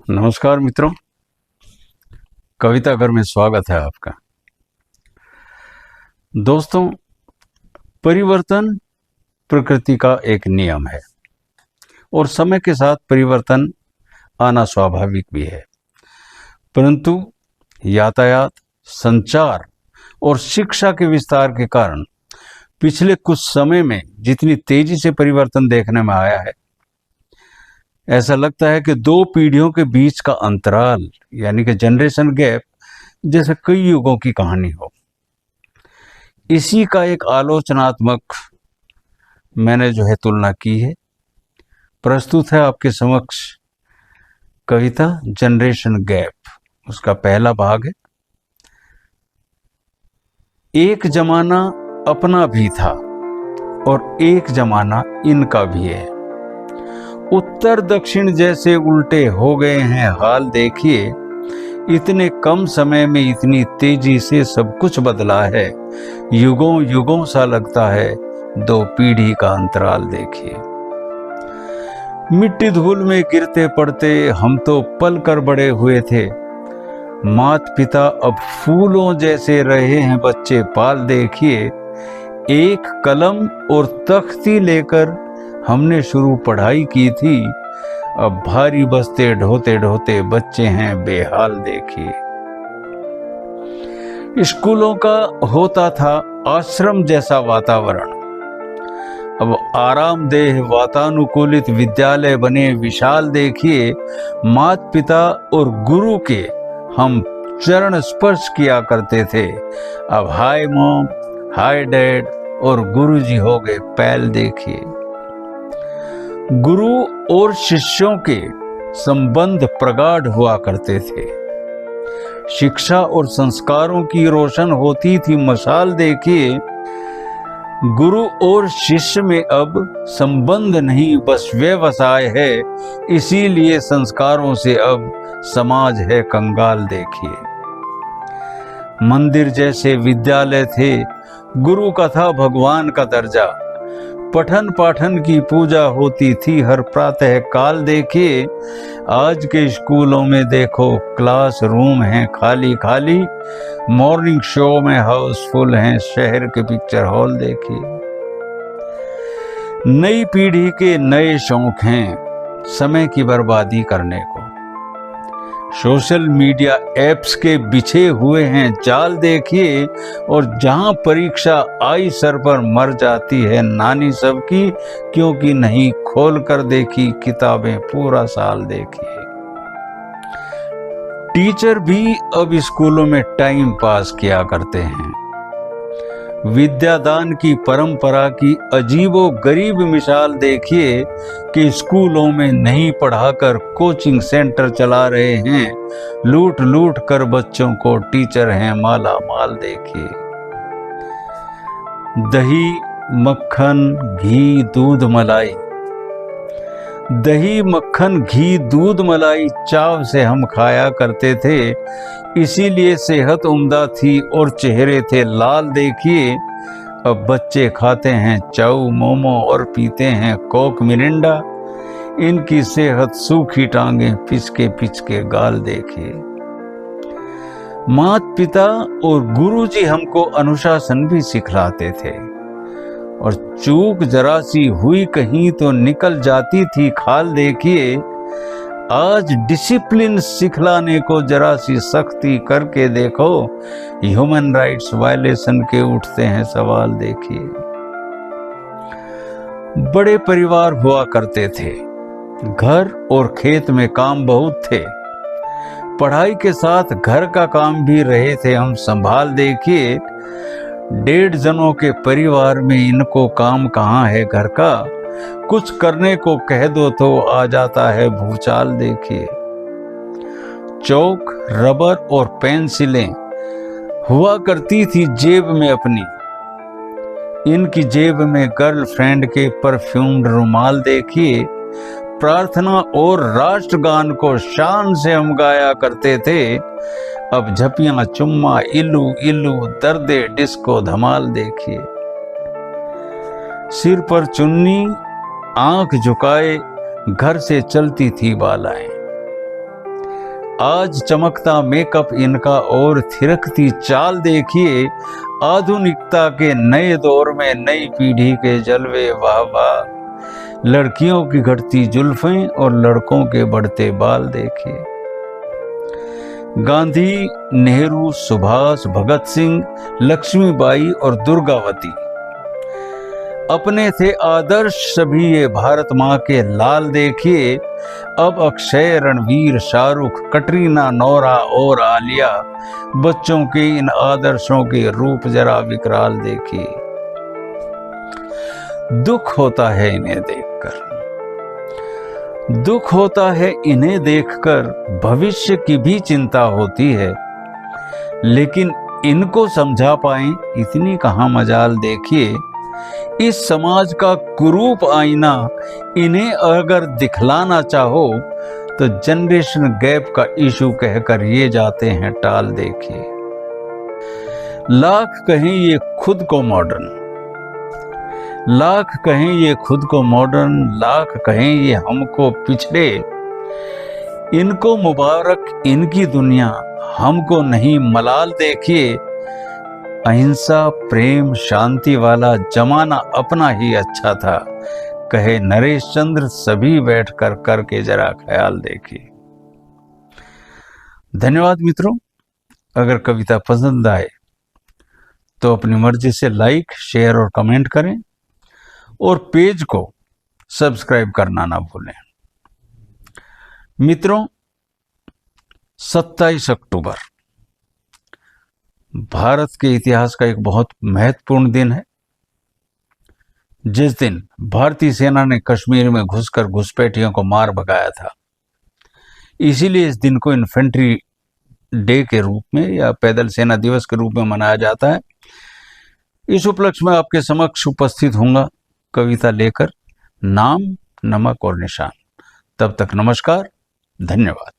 नमस्कार मित्रों, कविता घर में स्वागत है आपका। दोस्तों, परिवर्तन प्रकृति का एक नियम है और समय के साथ परिवर्तन आना स्वाभाविक भी है, परंतु यातायात, संचार और शिक्षा के विस्तार के कारण पिछले कुछ समय में जितनी तेजी से परिवर्तन देखने में आया है, ऐसा लगता है कि दो पीढ़ियों के बीच का अंतराल यानी कि जनरेशन गैप जैसे कई युगों की कहानी हो। इसी का एक आलोचनात्मक मैंने तुलना की है। प्रस्तुत है आपके समक्ष कविता जनरेशन गैप, उसका पहला भाग है। एक जमाना अपना भी था और एक जमाना इनका भी है। उत्तर दक्षिण जैसे उल्टे हो गए हैं हाल, देखिए इतने कम समय में इतनी तेजी से सब कुछ बदला है। युगों युगों सा लगता है दो पीढ़ी का अंतराल, देखिए। मिट्टी धूल में गिरते पड़ते हम तो पल कर बड़े हुए थे। माता पिता अब फूलों जैसे रहे हैं बच्चे पाल, देखिए। एक कलम और तख्ती लेकर हमने शुरू पढ़ाई की थी, अब भारी बस्ते ढोते ढोते बच्चे हैं बेहाल, देखिए। स्कूलों का होता था आश्रम जैसा वातावरण, अब आरामदेह वातानुकूलित विद्यालय बने विशाल, देखिए। माता पिता और गुरु के हम चरण स्पर्श किया करते थे, अब हाय मॉम, हाय डैड और गुरुजी हो गए पैल, देखिए। गुरु और शिष्यों के संबंध प्रगाढ़ हुआ करते थे। शिक्षा और संस्कारों की रोशन होती थी मशाल, देखिए। गुरु और शिष्य में अब संबंध नहीं बस व्यवसाय है, इसीलिए संस्कारों से अब समाज है कंगाल, देखिए। मंदिर जैसे विद्यालय थे, गुरु का था भगवान का दर्जा। पठन पाठन की पूजा होती थी हर प्रातः काल, देखिए। आज के स्कूलों में देखो क्लासरूम हैं खाली खाली, मॉर्निंग शो में हाउसफुल हैं शहर के पिक्चर हॉल, देखिए। नई पीढ़ी के नए शौक हैं समय की बर्बादी करने को। सोशल मीडिया एप्स के बिछे हुए हैं जाल, देखिए। और जहां परीक्षा आई सर पर मर जाती है नानी सबकी, क्योंकि नहीं खोल कर देखी किताबें पूरा साल, देखिए। टीचर भी अब स्कूलों में टाइम पास किया करते हैं। विद्यादान की परंपरा की अजीबो गरीब मिसाल, देखिए कि स्कूलों में नहीं पढ़ाकर कोचिंग सेंटर चला रहे हैं। लूट लूट कर बच्चों को टीचर हैं माला माल, देखिए। दही मक्खन घी दूध मलाई, दही मक्खन घी दूध मलाई चाव से हम खाया करते थे, इसीलिए सेहत उम्दा थी और चेहरे थे लाल, देखिए। अब बच्चे खाते हैं चाउ मोमो और पीते हैं कोक मिरिंडा, इनकी सेहत सूखी टांगे पिचके पिचके गाल, देखिए। माता पिता और गुरुजी हमको अनुशासन भी सिखलाते थे और चूक जरा सी हुई कहीं तो निकल जाती थी खाल, देखिए। आज डिसिप्लिन सिखलाने को जरा सी सख्ती करके देखो, ह्यूमन राइट्स वायलेशन के उठते हैं सवाल, देखिए। बड़े परिवार हुआ करते थे, घर और खेत में काम बहुत थे, पढ़ाई के साथ घर का काम भी रहे थे हम संभाल, देखिए। 1.5 जनों के परिवार में इनको काम कहाँ है घर का, कुछ करने को कह दो तो आ जाता है भूचाल, देखिए। चौक रबर और पेंसिलें हुआ करती थी जेब में अपनी, इनकी जेब में गर्लफ्रेंड के परफ्यूम्ड रुमाल, देखिए। प्रार्थना और राष्ट्रगान को शान से हम गाया करते थे, अब झपियां चुम्मा इल्लू इल्लू दर्दे डिस्को धमाल, देखिए। सिर पर चुन्नी आंख झुकाए घर से चलती थी बालाएं, आज चमकता मेकअप इनका और थिरकती चाल देखिए, आधुनिकता के नए दौर में नई पीढ़ी के जलवे वाह वाह। लड़कियों की घटती जुल्फें और लड़कों के बढ़ते बाल देखिए। गांधी, नेहरू, सुभाष, भगत सिंह, लक्ष्मीबाई और दुर्गावती अपने थे आदर्श सभी ये भारत माँ के लाल देखिए। अब अक्षय, रणवीर, शाहरुख, कटरीना, नोरा और आलिया बच्चों के इन आदर्शों के रूप जरा विकराल देखिए। दुख होता है इन्हें देखकर, दुख होता है इन्हें देखकर, भविष्य की भी चिंता होती है। लेकिन इनको समझा पाएं इतनी कहां मजाल देखिए। इस समाज का कुरूप आईना इन्हें अगर दिखलाना चाहो तो जनरेशन गैप का इशू कहकर ये जाते हैं टाल देखिए। लाख कहें ये खुद को मॉडर्न, लाख कहें ये खुद को मॉडर्न, लाख कहें ये हमको पिछड़े, इनको मुबारक इनकी दुनिया, हमको नहीं मलाल देखिए। अहिंसा, प्रेम, शांति वाला जमाना अपना ही अच्छा था, कहे नरेश चंद्र सभी बैठकर करके जरा ख्याल देखिए। धन्यवाद मित्रों। अगर कविता पसंद आए तो अपनी मर्जी से लाइक, शेयर और कमेंट करें और पेज को सब्सक्राइब करना ना भूलें। मित्रों, 27 अक्टूबर भारत के इतिहास का एक बहुत महत्वपूर्ण दिन है। जिस दिन भारतीय सेना ने कश्मीर में घुसकर घुसपैठियों को मार भगाया था, इसीलिए इस दिन को इन्फेंट्री डे के रूप में या पैदल सेना दिवस के रूप में मनाया जाता है। इस उपलक्ष्य में आपके समक्ष उपस्थित होऊंगा कविता लेकर, नाम, नमक और निशान। तब तक नमस्कार, धन्यवाद।